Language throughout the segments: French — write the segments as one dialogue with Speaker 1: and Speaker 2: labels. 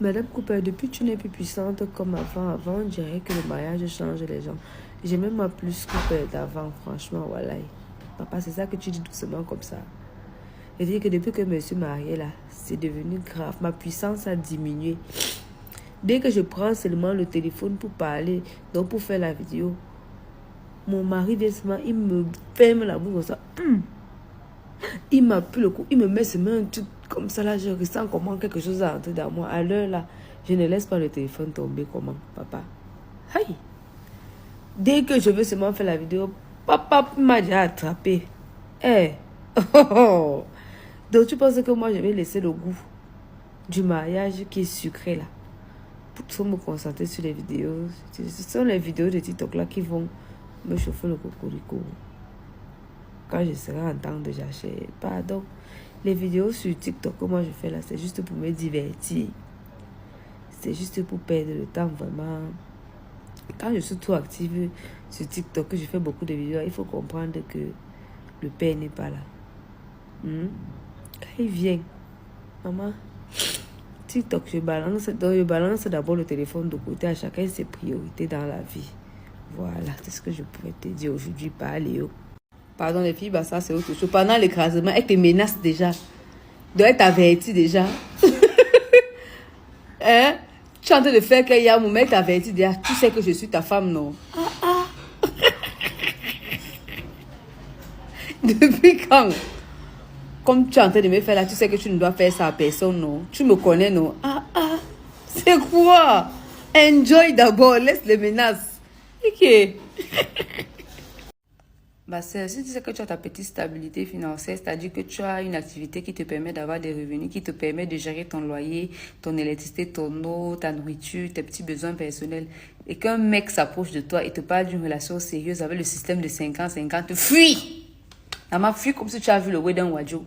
Speaker 1: Madame Cooper, depuis tu n'es plus puissante comme avant. Avant, on dirait que le mariage change les gens. J'ai même plus Cooper d'avant, franchement, voilà. Papa, c'est ça que tu dis doucement comme ça. Je dis que depuis que je me suis mariée, là, c'est devenu grave. Ma puissance a diminué. Dès que je prends seulement le téléphone pour parler, donc pour faire la vidéo, mon mari, seulement, il me ferme la bouche comme ça. Il m'a pris le coup, il me met seulement un truc comme ça là, je ressens comment quelque chose a entré dans moi. À l'heure là, je ne laisse pas le téléphone tomber comment, papa. Aïe. Dès que je veux seulement faire la vidéo, papa m'a déjà attrapé. Eh. Oh. Donc tu penses que moi je vais laisser le goût du mariage qui est sucré là pour me concentrer sur les vidéos. Ce sont les vidéos de TikTok là qui vont me chauffer le cocorico. Quand je serai en temps de jachère. Pardon. Les vidéos sur TikTok que moi je fais là, c'est juste pour me divertir. C'est juste pour perdre le temps vraiment. Quand je suis trop active sur TikTok, que je fais beaucoup de vidéos, il faut comprendre que le père n'est pas là. Quand il vient, maman, TikTok, je balance d'abord le téléphone de côté. À chacun ses priorités dans la vie. Voilà, c'est ce que je pourrais te dire aujourd'hui. Pas Léo. Pardon les filles, bah ça c'est autre chose. Pendant l'écrasement, elle te menace déjà. Donc elle t'avertit déjà. Hein? Tu es en train de faire qu'il y a un moment, elle t'avertit déjà. Tu sais que je suis ta femme, non? Depuis quand? Comme tu es en train de me faire là, tu sais que tu ne dois faire ça à personne, non? Tu me connais, non? C'est quoi? Enjoy d'abord, laisse les menaces. Ok. Bah, si tu sais que tu as ta petite stabilité financière, c'est-à-dire que tu as une activité qui te permet d'avoir des revenus, qui te permet de gérer ton loyer, ton électricité, ton eau, ta nourriture, tes petits besoins personnels, et qu'un mec s'approche de toi et te parle d'une relation sérieuse avec le système de 50-50, fuis! Maman, fuis comme si tu as vu le Wedding Wadjo.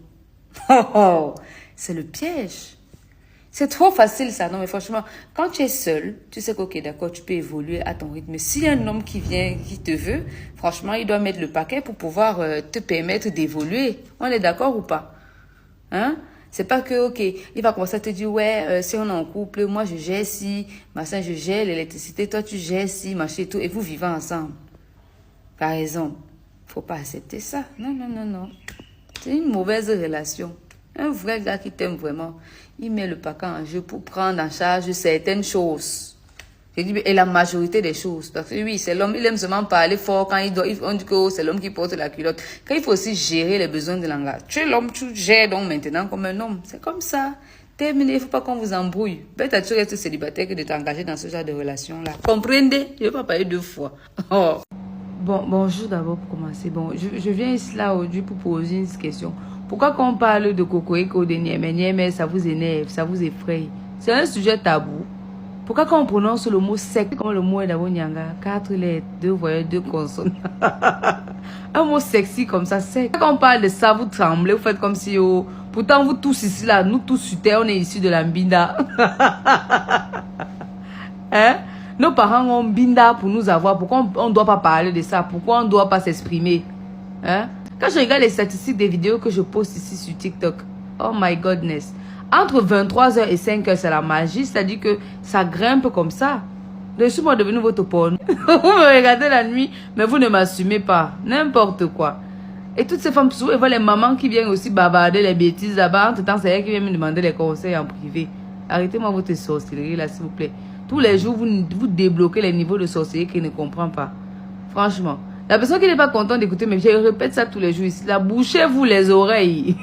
Speaker 1: C'est le piège. C'est trop facile ça, non mais franchement, quand tu es seul, tu sais que ok d'accord, tu peux évoluer à ton rythme. Mais s'il y a un homme qui vient, qui te veut, franchement, il doit mettre le paquet pour pouvoir te permettre d'évoluer. On est d'accord ou pas? Hein? C'est pas que, ok, il va commencer à te dire, ouais, si on est en couple, moi je gère si, machin, je gère l'électricité, toi tu gères si, machin et tout, et vous vivez ensemble. Par raison. Faut pas accepter ça. Non, non, non, non. C'est une mauvaise relation. Un vrai gars qui t'aime vraiment, il met le paquet en jeu pour prendre en charge certaines choses. Je dis, et la majorité des choses. Parce que oui, c'est l'homme, il aime seulement parler fort quand on dit que oh, c'est l'homme qui porte la culotte. Quand il faut aussi gérer les besoins de langage. Tu es l'homme, tu gères donc maintenant comme un homme. C'est comme ça. Terminé, il ne faut pas qu'on vous embrouille. Peut-être tu restes célibataire que de t'engager dans ce genre de relation-là. Comprenez? Je ne vais pas parler deux fois. Oh. Bon, bonjour d'abord pour commencer. Bon, je viens ici là aujourd'hui pour poser une question. Pourquoi quand on parle de Cocoïco, de Niémé, ça vous énerve, ça vous effraie? C'est un sujet tabou. Pourquoi quand on prononce le mot sec, comme le mot est d'abord Nyanga, 4 lettres, 2 voyelles, 2 consonnes. Un mot sexy comme ça, sec. Quand on parle de ça, vous tremblez, vous faites comme si, oh, pourtant vous tous ici là, nous tous sur terre, on est issus de la Mbinda. Hein? Nos parents ont Mbinda pour nous avoir. Pourquoi on ne doit pas parler de ça? Pourquoi on ne doit pas s'exprimer? Hein? Quand je regarde les statistiques des vidéos que je poste ici sur TikTok, oh my goodness. Entre 23h et 5h, c'est la magie. C'est-à-dire que ça grimpe comme ça. Je suis moi devenu votre porno. Vous me regardez la nuit, mais vous ne m'assumez pas. N'importe quoi. Et toutes ces femmes, souvent, elles voient les mamans qui viennent aussi bavarder les bêtises là-bas. En tout temps, c'est elles qui viennent me demander les conseils en privé. Arrêtez-moi votre sorcellerie là, s'il vous plaît. Tous les jours, vous débloquez les niveaux de sorcellerie qu'ils ne comprennent pas. Franchement. La personne qui n'est pas contente d'écouter, mais je répète ça tous les jours ici. Là, bouchez-vous les oreilles.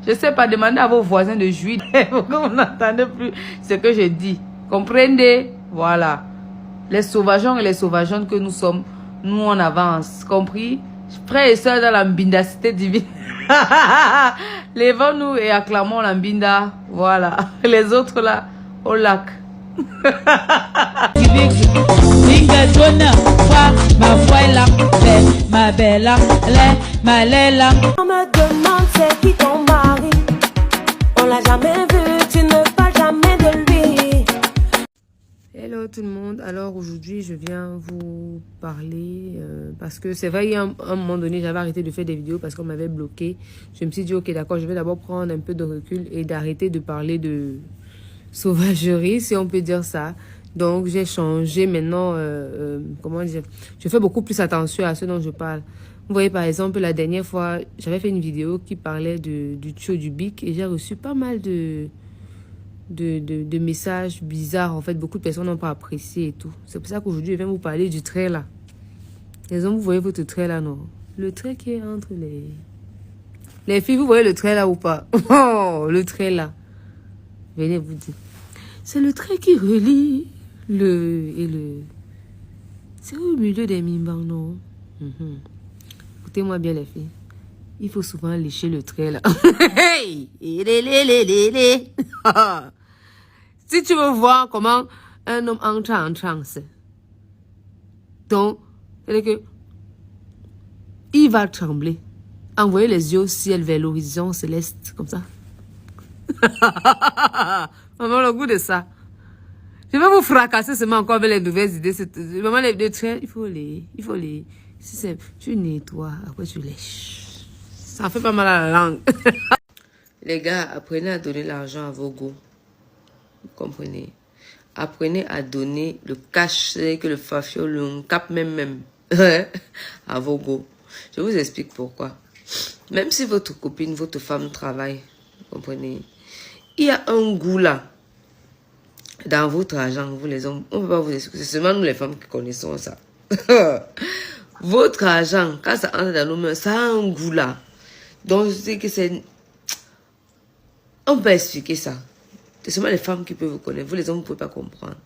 Speaker 1: Je sais pas, demandez à vos voisins de jouir. Pourquoi vous n'entendez plus ce que je dis? Comprenez? Voilà. Les sauvageons et les sauvageonnes que nous sommes, nous on avance. Compris? Frères et sœurs dans la mbindacité divine. Lèvons-nous et acclamons la mbinda. Voilà. Les autres là, au lac.
Speaker 2: On me demande c'est qui ton mari. On l'a jamais vu, tu ne parles jamais de lui.
Speaker 1: Hello tout le monde, alors aujourd'hui je viens vous parler parce que c'est vrai, il y a un moment donné j'avais arrêté de faire des vidéos parce qu'on m'avait bloqué. Je me suis dit ok d'accord, je vais d'abord prendre un peu de recul et d'arrêter de parler de
Speaker 3: sauvagerie, si on peut dire ça. Donc, j'ai changé maintenant, comment dire, je fais beaucoup plus attention à ce dont je parle. Vous voyez, par exemple, la dernière fois, j'avais fait une vidéo qui parlait du tuyau du bic et j'ai reçu pas mal de messages bizarres. En fait, beaucoup de personnes n'ont pas apprécié et tout. C'est pour ça qu'aujourd'hui, je viens vous parler du trait là. Les hommes, vous voyez votre trait là, non? Le trait qui est entre les... Les filles, vous voyez le trait là ou pas? Oh, le trait là. Venez vous dire. C'est le trait qui relie le et le... C'est au milieu des mimbang, non? Écoutez-moi bien les filles. Il faut souvent lécher le trait là. Hey! Si tu veux voir comment un homme entre en transe, donc, c'est que il va trembler. Envoyer les yeux au ciel vers l'horizon céleste, comme ça. Maman, le goût de ça. Je vais vous fracasser seulement encore avec les nouvelles idées. Maman, les traits, il faut les... Si c'est... Tu nettoies, après tu lèches. Ça fait pas mal à la langue. Les gars, apprenez à donner l'argent à vos go. Vous comprenez? Apprenez à donner le cachet que le fafio, le cap même à vos go. Je vous explique pourquoi. Même si votre copine, votre femme travaille, vous comprenez? Il y a un goût là. Dans votre argent, vous les hommes, on ne peut pas vous expliquer. C'est seulement nous les femmes qui connaissons ça. Votre argent, quand ça entre dans nos mains, ça a un goût là. Donc je sais que c'est... On peut expliquer ça. C'est seulement les femmes qui peuvent vous connaître. Vous les hommes, vous ne pouvez pas comprendre.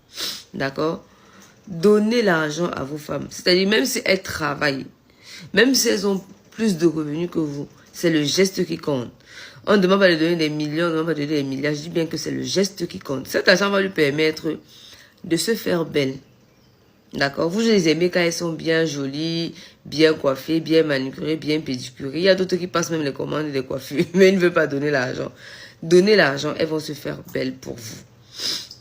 Speaker 3: D'accord? Donnez l'argent à vos femmes. C'est-à-dire même si elles travaillent, même si elles ont plus de revenus que vous, c'est le geste qui compte. On ne demande pas de donner des millions, on ne demande pas de donner des milliards. Je dis bien que c'est le geste qui compte. Cet argent va lui permettre de se faire belle. D'accord? Vous les aimez quand elles sont bien jolies, bien coiffées, bien manucurées, bien pédicurées. Il y a d'autres qui passent même les commandes des coiffures, mais ils ne veulent pas donner l'argent. Donnez l'argent, elles vont se faire belles pour vous.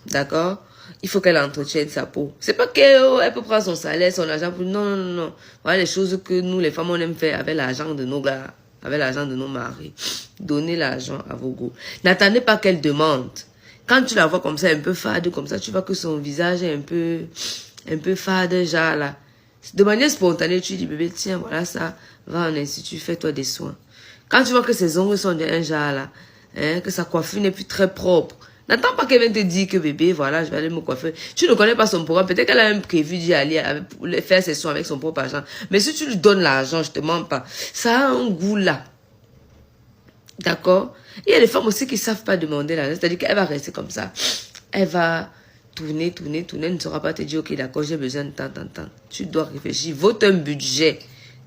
Speaker 3: D'accord? Il faut qu'elle entretienne sa peau. C'est pas qu'elle peut prendre son salaire, son argent pour... Non, non, non, non. Voilà les choses que nous, les femmes, on aime faire avec l'argent de nos gars, avec l'argent de nos maris. Donnez l'argent à vos go. N'attendez pas qu'elle demande. Quand tu la vois comme ça, un peu fade, comme ça, tu vois que son visage est un peu fade, genre là. De manière spontanée, tu dis, bébé, tiens, voilà ça, va en institut, fais-toi des soins. Quand tu vois que ses ongles sont d'un genre là, hein, que sa coiffure n'est plus très propre, n'attends pas qu'elle vienne te dire que bébé, voilà, je vais aller me coiffer. Tu ne connais pas son programme. Peut-être qu'elle a même prévu d'y aller faire ses soins avec son propre argent. Mais si tu lui donnes l'argent, je te mens pas. Ça a un goût là. D'accord? Il y a des femmes aussi qui ne savent pas demander l'argent. C'est-à-dire qu'elle va rester comme ça. Elle va tourner. Elle ne saura pas te dire, ok, d'accord, j'ai besoin de tant. Tu dois réfléchir. Vote un budget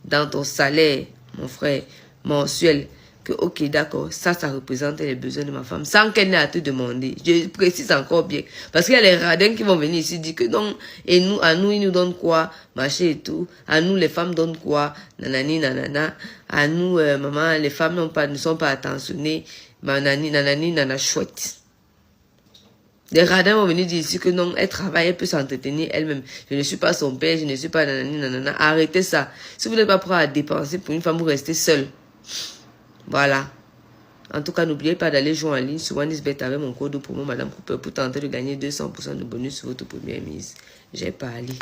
Speaker 3: dans ton salaire, mon frère, mensuel. Que, ok, d'accord, ça représente les besoins de ma femme, sans qu'elle n'ait à te demander. Je précise encore bien. Parce qu'il y a les radins qui vont venir ici dire que non, et nous, à nous, ils nous donnent quoi, machin et tout. À nous, les femmes donnent quoi, nanani, nanana. À nous, maman, les femmes ne sont pas attentionnées, nanani, nana, chouette. Les radins vont venir dire ici que non, elle travaille, elle peut s'entretenir elle-même. Je ne suis pas son père, je ne suis pas nanani, nanana. Arrêtez ça. Si vous n'êtes pas prêt à dépenser pour une femme, vous restez seul. Voilà. En tout cas, n'oubliez pas d'aller jouer en ligne sur OneIsBet avec mon code promo Madame Cooper pour tenter de gagner 200% de bonus sur votre première mise. J'ai parlé.